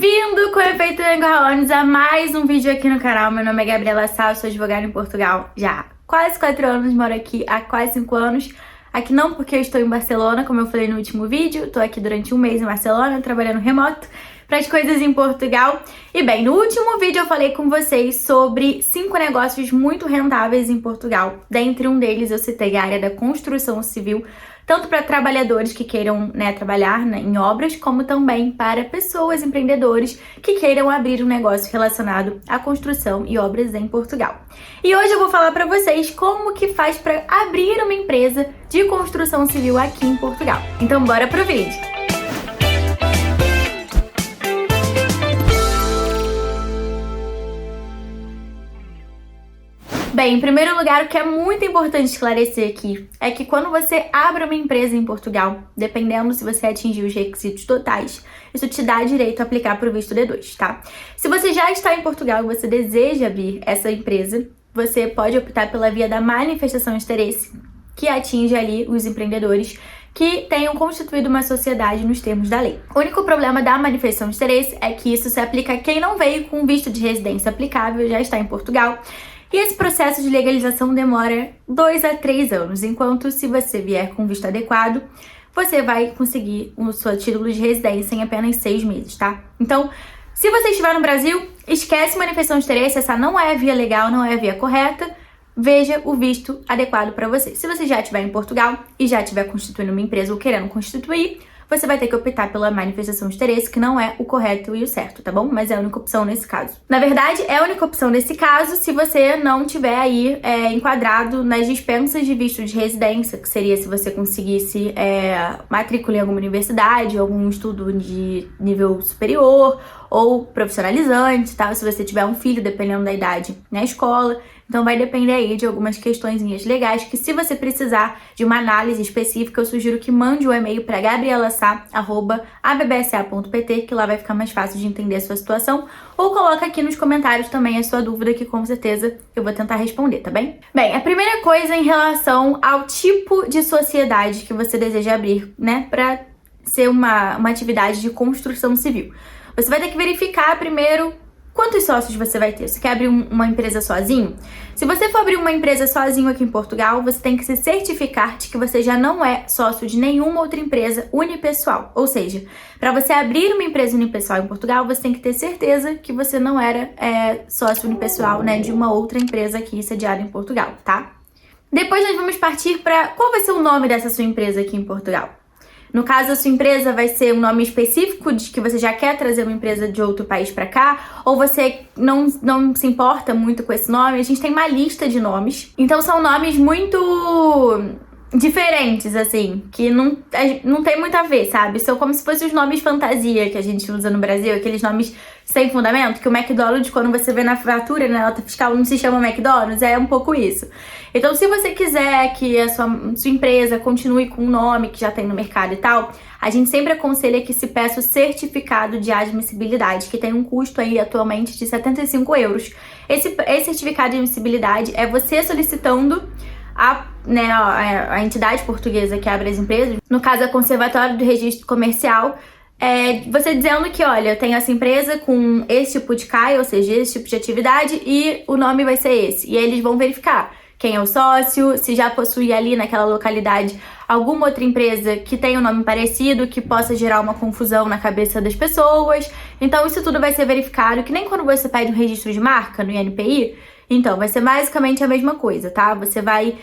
Bem-vindo com o Efeito Engarrones a mais um vídeo aqui no canal. Meu nome é Gabriela Sá, sou advogada em Portugal já há quase 4 anos, moro aqui há quase 5 anos. Aqui não porque eu estou em Barcelona, como eu falei no último vídeo, estou aqui durante um mês em Barcelona, trabalhando remoto para as coisas em Portugal. E bem, no último vídeo eu falei com vocês sobre 5 negócios muito rentáveis em Portugal. Dentre um deles eu citei a área da construção civil, tanto para trabalhadores que queiram trabalhar em obras, como também para pessoas, empreendedores que queiram abrir um negócio relacionado à construção e obras em Portugal. E hoje eu vou falar para vocês como que faz para abrir uma empresa de construção civil aqui em Portugal. Então bora pro vídeo! Bem, em primeiro lugar, o que é muito importante esclarecer aqui é que quando você abre uma empresa em Portugal, dependendo se você atingir os requisitos totais, isso te dá direito a aplicar para o visto D2, tá? Se você já está em Portugal e você deseja abrir essa empresa, você pode optar pela via da manifestação de interesse, que atinge ali os empreendedores que tenham constituído uma sociedade nos termos da lei. O único problema da manifestação de interesse é que isso se aplica a quem não veio com visto de residência aplicável e já está em Portugal. E esse processo de legalização demora 2 a 3 anos, enquanto se você vier com visto adequado, você vai conseguir o seu título de residência em apenas 6 meses, tá? Então, se você estiver no Brasil, esquece manifestação de interesse, essa não é a via legal, não é a via correta, veja o visto adequado para você. Se você já estiver em Portugal e já estiver constituindo uma empresa ou querendo constituir, você vai ter que optar pela manifestação de interesse, que não é o correto e o certo, tá bom? Mas é a única opção nesse caso. Na verdade, é a única opção nesse caso se você não tiver aí enquadrado nas dispensas de visto de residência, que seria se você conseguisse matrícula em alguma universidade, algum estudo de nível superior ou profissionalizante, tá? Se você tiver um filho, dependendo da idade, na escola. Então vai depender aí de algumas questõezinhas legais que, se você precisar de uma análise específica, eu sugiro que mande um e-mail para gabrielasa@abbsa.pt, que lá vai ficar mais fácil de entender a sua situação, ou coloca aqui nos comentários também a sua dúvida, que com certeza eu vou tentar responder, tá bem? Bem, a primeira coisa em relação ao tipo de sociedade que você deseja abrir, para ser uma atividade de construção civil. Você vai ter que verificar primeiro quantos sócios você vai ter. Você quer abrir uma empresa sozinho? Se você for abrir uma empresa sozinho aqui em Portugal, você tem que se certificar de que você já não é sócio de nenhuma outra empresa unipessoal. Ou seja, para você abrir uma empresa unipessoal em Portugal, você tem que ter certeza que você não era sócio unipessoal, de uma outra empresa aqui sediada em Portugal, tá? Depois nós vamos partir para qual vai ser o nome dessa sua empresa aqui em Portugal. No caso, a sua empresa vai ser um nome específico de que você já quer trazer uma empresa de outro país para cá, ou você não se importa muito com esse nome. A gente tem uma lista de nomes, então são nomes muito diferentes, assim, que não tem muito a ver, sabe? São como se fossem os nomes fantasia que a gente usa no Brasil, aqueles nomes sem fundamento, que o McDonald's, quando você vê na fatura, na nota fiscal, não se chama McDonald's, é um pouco isso. Então, se você quiser que a sua empresa continue com um nome que já tem no mercado e tal, a gente sempre aconselha que se peça o certificado de admissibilidade, que tem um custo aí atualmente de 75 euros. Esse certificado de admissibilidade é você solicitando a entidade portuguesa que abre as empresas, no caso a Conservatório do Registro Comercial, você dizendo que, olha, eu tenho essa empresa com esse tipo de CAI, ou seja, esse tipo de atividade, e o nome vai ser esse. E aí eles vão verificar quem é o sócio, se já possui ali naquela localidade alguma outra empresa que tenha um nome parecido, que possa gerar uma confusão na cabeça das pessoas. Então isso tudo vai ser verificado, que nem quando você pede um registro de marca no INPI. Então, vai ser basicamente a mesma coisa, tá? Você vai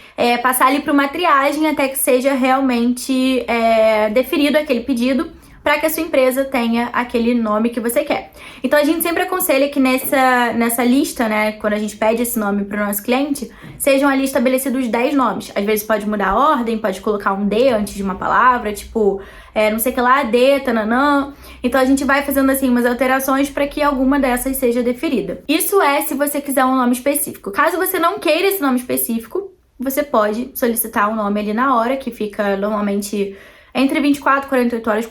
passar ali para uma triagem até que seja realmente definido aquele pedido, para que a sua empresa tenha aquele nome que você quer. Então, a gente sempre aconselha que nessa lista, quando a gente pede esse nome para o nosso cliente, sejam ali estabelecidos 10 nomes. Às vezes pode mudar a ordem, pode colocar um D antes de uma palavra, tipo, não sei o que lá, D, tananã. Então, a gente vai fazendo assim umas alterações para que alguma dessas seja deferida. Isso se você quiser um nome específico. Caso você não queira esse nome específico, você pode solicitar um nome ali na hora, que fica normalmente entre 24 e 48 horas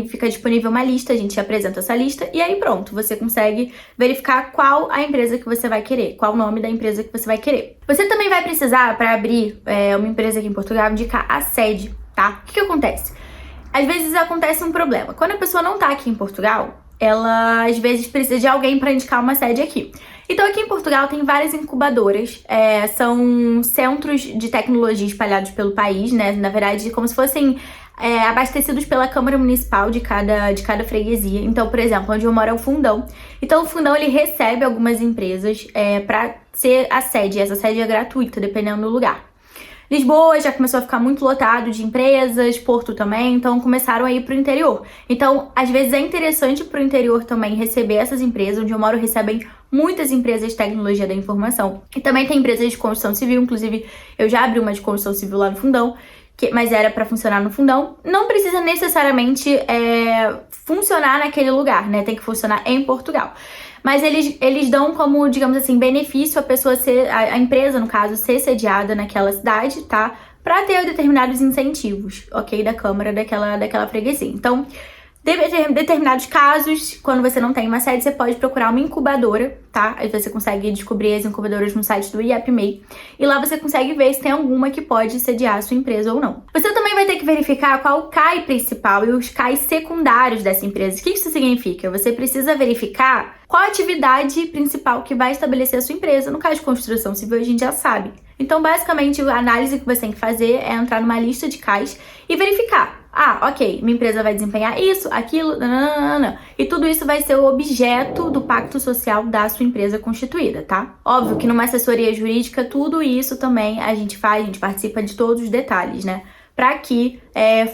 fica disponível uma lista, a gente apresenta essa lista e aí pronto, você consegue verificar qual a empresa que você vai querer, qual o nome da empresa que você vai querer. Você também vai precisar, para abrir uma empresa aqui em Portugal, indicar a sede, tá? O que acontece? Às vezes acontece um problema. Quando a pessoa não tá aqui em Portugal, ela às vezes precisa de alguém para indicar uma sede aqui. Então aqui em Portugal tem várias incubadoras, são centros de tecnologia espalhados pelo país, né? Na verdade, como se fossem abastecidos pela Câmara Municipal de cada freguesia. Então, por exemplo, onde eu moro é o Fundão. Então o Fundão ele recebe algumas empresas para ser a sede. Essa sede é gratuita, dependendo do lugar. Lisboa já começou a ficar muito lotado de empresas, Porto também, então começaram a ir pro interior. Então, às vezes é interessante pro interior também receber essas empresas. Onde eu moro recebem muitas empresas de tecnologia da informação. E também tem empresas de construção civil, inclusive eu já abri uma de construção civil lá no Fundão, mas era para funcionar no Fundão. Não precisa necessariamente funcionar naquele lugar, né? Tem que funcionar em Portugal. Mas eles dão como, digamos assim, benefício a pessoa a empresa, no caso, ser sediada naquela cidade, tá? Pra ter determinados incentivos, ok? Da Câmara daquela freguesia. Então, determinados casos, quando você não tem uma sede, você pode procurar uma incubadora, tá? Aí você consegue descobrir as incubadoras no site do IAPMEI. E lá você consegue ver se tem alguma que pode sediar a sua empresa ou não. Você também vai ter que verificar qual o CAI principal e os CAIs secundários dessa empresa. O que isso significa? Você precisa verificar qual a atividade principal que vai estabelecer a sua empresa. No caso de construção civil, a gente já sabe. Então, basicamente, a análise que você tem que fazer é entrar numa lista de CAIs e verificar. Ah, ok, minha empresa vai desempenhar isso, aquilo, nananana. E tudo isso vai ser o objeto do pacto social da sua empresa constituída, tá? Óbvio que numa assessoria jurídica, tudo isso também a gente participa de todos os detalhes, né? Pra que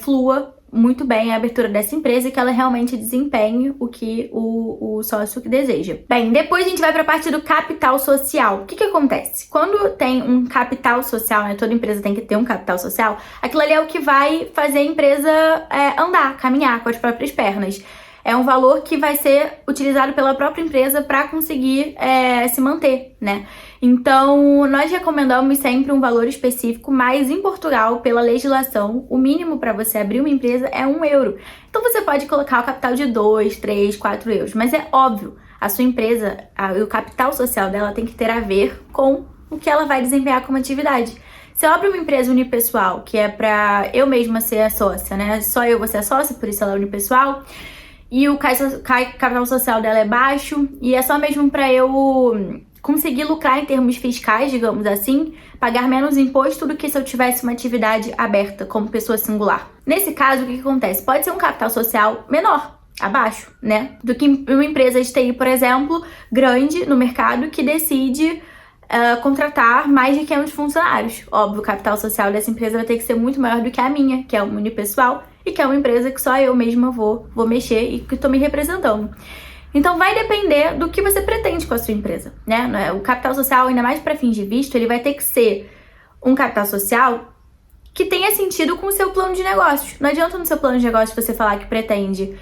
flua muito bem a abertura dessa empresa e que ela realmente desempenhe o que o sócio deseja. Bem, depois a gente vai para a parte do capital social. O que acontece? Quando tem um capital social, né, toda empresa tem que ter um capital social, aquilo ali é o que vai fazer a empresa andar, caminhar com as próprias pernas. É um valor que vai ser utilizado pela própria empresa para conseguir se manter, né? Então, nós recomendamos sempre um valor específico, mas em Portugal, pela legislação, o mínimo para você abrir uma empresa é €1. Então, você pode colocar o capital de 2, 3, 4 euros, mas é óbvio, a sua empresa, o capital social dela tem que ter a ver com o que ela vai desempenhar como atividade. Se eu abro uma empresa unipessoal, que é para eu mesma ser a sócia, né? Só eu vou ser a sócia, por isso ela é unipessoal, e o capital social dela é baixo, e é só mesmo para eu conseguir lucrar em termos fiscais, digamos assim, pagar menos imposto do que se eu tivesse uma atividade aberta como pessoa singular. Nesse caso, o que acontece? Pode ser um capital social menor, abaixo, né? Do que uma empresa de TI, por exemplo, grande no mercado que decide contratar mais de 500 funcionários. Óbvio, o capital social dessa empresa vai ter que ser muito maior do que a minha, que é uma unipessoal, e que é uma empresa que só eu mesma vou mexer e que estou me representando. Então vai depender do que você pretende com a sua empresa, né? O capital social, ainda mais para fins de visto, ele vai ter que ser um capital social que tenha sentido com o seu plano de negócios. Não adianta no seu plano de negócios você falar que pretende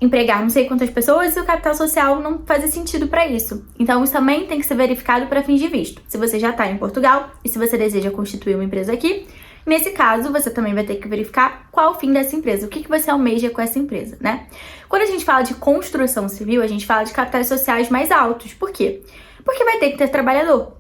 empregar não sei quantas pessoas e o capital social não fazer sentido para isso. Então isso também tem que ser verificado para fins de visto. Se você já está em Portugal e se você deseja constituir uma empresa aqui, nesse caso, você também vai ter que verificar qual o fim dessa empresa, o que você almeja com essa empresa, né? Quando a gente fala de construção civil, a gente fala de capitais sociais mais altos. Por quê? Porque vai ter que ter trabalhador.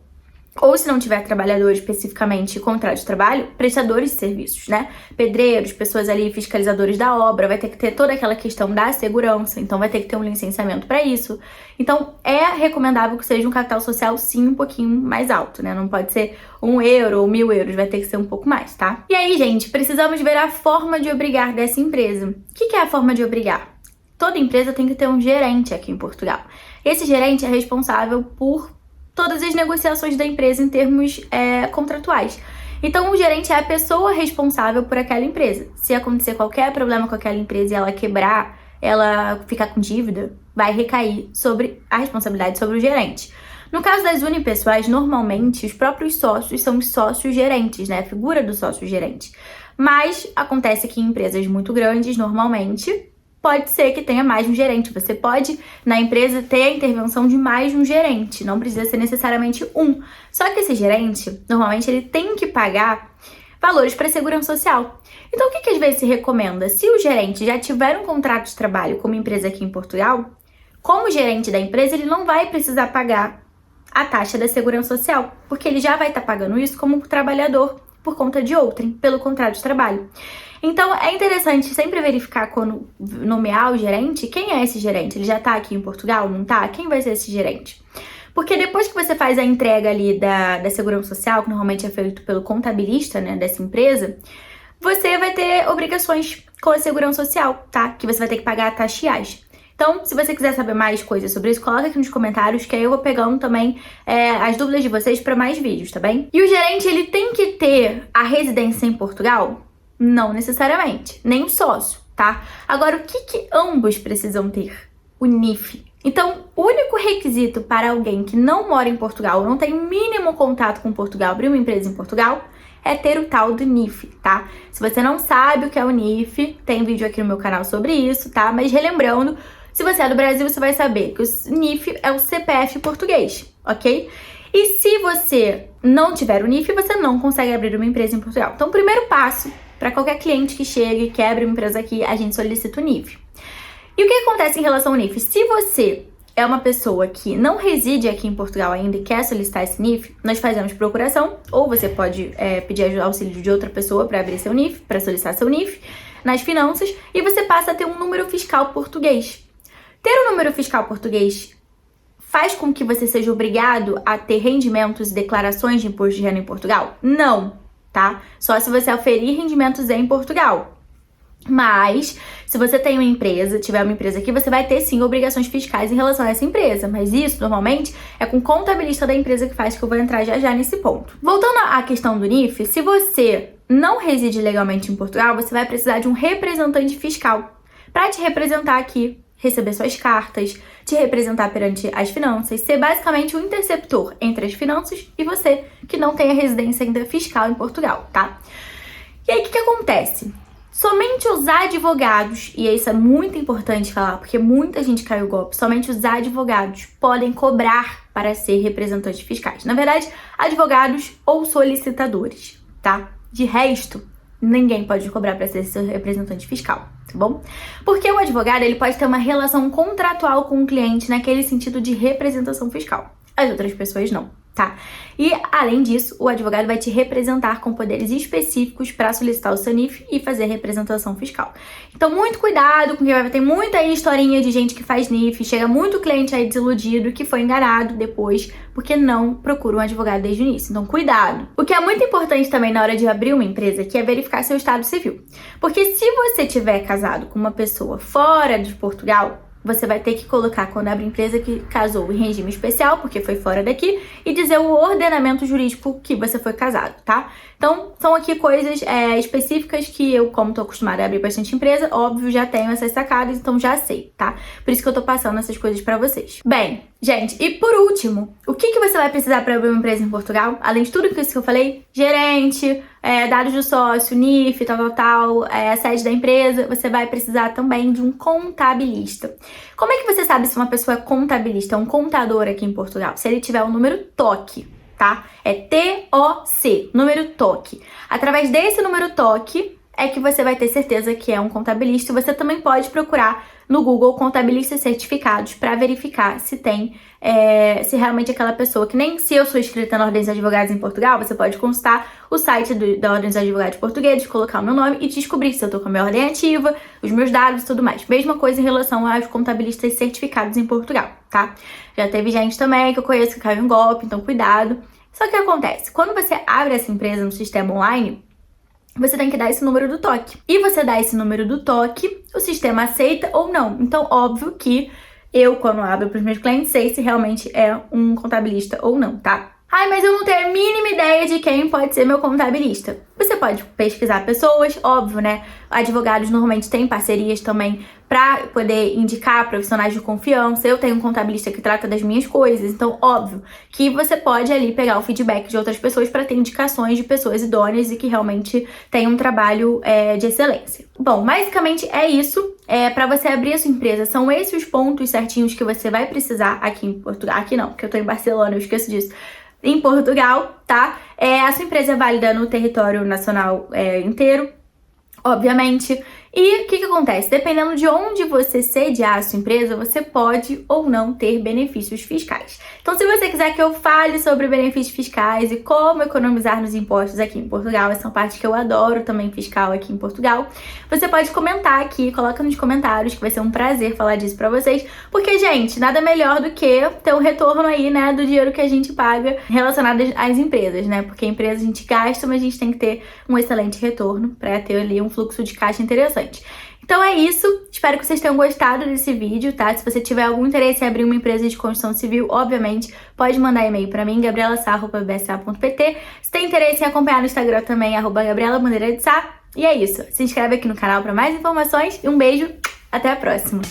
Ou se não tiver trabalhador especificamente, contrato de trabalho, prestadores de serviços, né? Pedreiros, pessoas ali, fiscalizadores da obra, vai ter que ter toda aquela questão da segurança, então vai ter que ter um licenciamento para isso. Então, é recomendável que seja um capital social, sim, um pouquinho mais alto, né? Não pode ser €1 ou 1.000 euros, vai ter que ser um pouco mais, tá? E aí, gente, precisamos ver a forma de obrigar dessa empresa. O que é a forma de obrigar? Toda empresa tem que ter um gerente aqui em Portugal. Esse gerente é responsável por todas as negociações da empresa em termos contratuais. Então, o gerente é a pessoa responsável por aquela empresa. Se acontecer qualquer problema com aquela empresa e ela quebrar, ela ficar com dívida, vai recair sobre a responsabilidade sobre o gerente. No caso das unipessoais, normalmente, os próprios sócios são os sócios gerentes, né? A figura do sócio gerente. Mas acontece que em empresas muito grandes, normalmente, pode ser que tenha mais de um gerente. Você pode, na empresa, ter a intervenção de mais de um gerente. Não precisa ser necessariamente um. Só que esse gerente, normalmente, ele tem que pagar valores para a segurança social. Então, o que às vezes se recomenda? Se o gerente já tiver um contrato de trabalho com uma empresa aqui em Portugal, como gerente da empresa, ele não vai precisar pagar a taxa da segurança social, porque ele já vai estar pagando isso como trabalhador por conta de outrem, pelo contrato de trabalho. Então, é interessante sempre verificar quando nomear o gerente, quem é esse gerente? Ele já tá aqui em Portugal, não tá? Quem vai ser esse gerente? Porque depois que você faz a entrega ali da segurança social, que normalmente é feito pelo contabilista, né, dessa empresa, você vai ter obrigações com a segurança social, tá? Que você vai ter que pagar taxas. Então, se você quiser saber mais coisas sobre isso, coloca aqui nos comentários, que aí eu vou pegando também as dúvidas de vocês para mais vídeos, tá bem? E o gerente, ele tem que ter a residência em Portugal? Não necessariamente, nem o sócio, tá? Agora, o que ambos precisam ter? O NIF. Então, o único requisito para alguém que não mora em Portugal, não tem o mínimo contato com Portugal, abrir uma empresa em Portugal, é ter o tal do NIF, tá? Se você não sabe o que é o NIF, tem vídeo aqui no meu canal sobre isso, tá? Mas relembrando, se você é do Brasil, você vai saber que o NIF é o CPF português, ok? E se você não tiver o NIF, você não consegue abrir uma empresa em Portugal. Então, o primeiro passo para qualquer cliente que chegue, que abre uma empresa aqui, a gente solicita o NIF. E o que acontece em relação ao NIF? Se você é uma pessoa que não reside aqui em Portugal ainda e quer solicitar esse NIF, nós fazemos procuração, ou você pode pedir auxílio de outra pessoa para abrir seu NIF, para solicitar seu NIF nas finanças, e você passa a ter um número fiscal português. Ter um número fiscal português faz com que você seja obrigado a ter rendimentos e declarações de imposto de renda em Portugal? Não, tá? Só se você oferir rendimentos em Portugal. Mas, se você tem uma empresa, tiver uma empresa aqui, você vai ter sim obrigações fiscais em relação a essa empresa. Mas isso, normalmente, é com o contabilista da empresa que faz, que eu vou entrar já já nesse ponto. Voltando à questão do NIF, se você não reside legalmente em Portugal, você vai precisar de um representante fiscal para te representar aqui, receber suas cartas, te representar perante as finanças, ser basicamente o interceptor entre as finanças e você que não tem a residência ainda fiscal em Portugal, tá? E aí, o que acontece? Somente os advogados, e isso é muito importante falar, porque muita gente caiu golpe, somente os advogados podem cobrar para ser representantes fiscais. Na verdade, advogados ou solicitadores, tá? De resto, ninguém pode cobrar para ser seu representante fiscal, tá bom? Porque o advogado, ele pode ter uma relação contratual com o cliente naquele sentido de representação fiscal. As outras pessoas não, tá? E, além disso, o advogado vai te representar com poderes específicos para solicitar o seu NIF e fazer representação fiscal. Então, muito cuidado, porque vai ter muita historinha de gente que faz NIF, chega muito cliente aí desiludido, que foi enganado depois, porque não procura um advogado desde o início. Então, cuidado. O que é muito importante também na hora de abrir uma empresa, que é verificar seu estado civil. Porque se você tiver casado com uma pessoa fora de Portugal, você vai ter que colocar, quando abre empresa, que casou em regime especial, porque foi fora daqui, e dizer o ordenamento jurídico que você foi casado, tá? Então, são aqui coisas específicas que eu, como tô acostumada a abrir bastante empresa, óbvio, já tenho essas sacadas, então já sei, tá? Por isso que eu tô passando essas coisas pra vocês. Bem, gente, e por último, o que você vai precisar para abrir uma empresa em Portugal? Além de tudo isso que eu falei, gerente, dados do sócio, NIF, a sede da empresa, você vai precisar também de um contabilista. Como é que você sabe se uma pessoa é contabilista, um contador aqui em Portugal? Se ele tiver o número TOC, tá? É TOC, número TOC. Através desse número TOC é que você vai ter certeza que é um contabilista. Você também pode procurar no Google contabilistas certificados para verificar se tem, se realmente aquela pessoa, que nem se eu sou inscrita na Ordem dos Advogados em Portugal, você pode consultar o site da Ordem dos Advogados Portugueses, colocar o meu nome e descobrir se eu tô com a minha ordem ativa, os meus dados e tudo mais. Mesma coisa em relação aos contabilistas certificados em Portugal, tá? Já teve gente também que eu conheço que caiu em golpe, então cuidado. Só que o que acontece? Quando você abre essa empresa no sistema online, você tem que dar esse número do TOC. E você dá esse número do TOC, o sistema aceita ou não. Então, óbvio que eu, quando abro para os meus clientes, sei se realmente é um contabilista ou não, tá? Ai, mas eu não tenho a mínima ideia de quem pode ser meu contabilista. Você pode pesquisar pessoas, óbvio, né? Advogados normalmente têm parcerias também para poder indicar profissionais de confiança. Eu tenho um contabilista que trata das minhas coisas, então, óbvio, que você pode ali pegar o feedback de outras pessoas para ter indicações de pessoas idôneas e que realmente têm um trabalho de excelência. Bom, basicamente é isso. Para você abrir a sua empresa, são esses os pontos certinhos que você vai precisar aqui em Portugal. Aqui não, porque eu tô em Barcelona, eu esqueço disso. Em Portugal, tá? A sua empresa é válida no território nacional inteiro, obviamente. E o que acontece? Dependendo de onde você sediar a sua empresa, você pode ou não ter benefícios fiscais. Então, se você quiser que eu fale sobre benefícios fiscais e como economizar nos impostos aqui em Portugal, essa é uma parte que eu adoro também, fiscal aqui em Portugal, você pode comentar aqui, coloca nos comentários, que vai ser um prazer falar disso pra vocês, porque, gente, nada melhor do que ter um retorno aí, né, do dinheiro que a gente paga relacionado às empresas, né, porque a empresa a gente gasta, mas a gente tem que ter um excelente retorno pra ter ali um fluxo de caixa interessante. Então é isso, espero que vocês tenham gostado desse vídeo, tá? Se você tiver algum interesse em abrir uma empresa de construção civil, obviamente, pode mandar e-mail pra mim, gabriela.sa@bsa.pt. Se tem interesse em acompanhar no Instagram também, @gabriela_de_sá. E é isso, se inscreve aqui no canal pra mais informações e um beijo, até a próxima!